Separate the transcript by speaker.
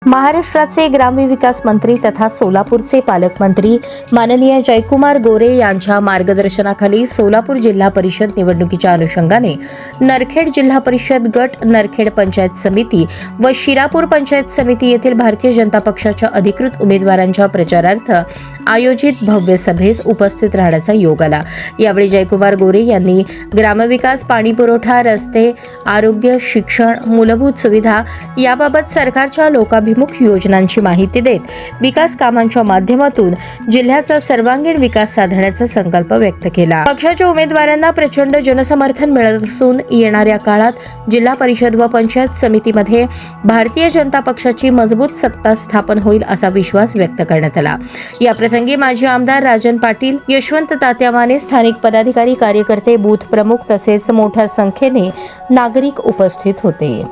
Speaker 1: महाराष्ट्राचे ग्रामविकास मंत्री तथा सोलापूरचे पालकमंत्री माननीय जयकुमार गोरे यांच्या मार्गदर्शनाखाली सोलापूर जिल्हा परिषद निवडणुकीच्या अनुषंगाने नरखेड जिल्हा परिषद गट, नरखेड पंचायत समिती व शिरापूर पंचायत समिती येथील भारतीय जनता पक्षाच्या अधिकृत उमेदवारांच्या प्रचारार्थ आयोजित भव्य सभेस उपस्थित राहण्याचा योग आला। यावेळी जयकुमार गोरे यांनी ग्रामविकास, पाणीपुरवठा, रस्ते, आरोग्य, शिक्षण, मूलभूत सुविधा याबाबत सरकारच्या लोकाभिमुख योजनांची माहिती देत विकास कामांच्या माध्यमातून जिल्ह्याचा सर्वांगीण विकास साधण्याचा संकल्प व्यक्त केला। पक्षाच्या उमेदवारांना प्रचंड जनसमर्थन मिळत असून येणाऱ्या काळात जिल्हा परिषद व पंचायत समितीमध्ये भारतीय जनता पक्षाची मजबूत सत्ता स्थापन होईल असा विश्वास व्यक्त करण्यात आला। या प्रसंगी माजी आमदार राजन पाटील, यशवंत तात्या माने, स्थानिक पदाधिकारी, कार्यकर्ते, बूथ प्रमुख तसेच मोठ्या संख्येने नागरिक उपस्थित होते।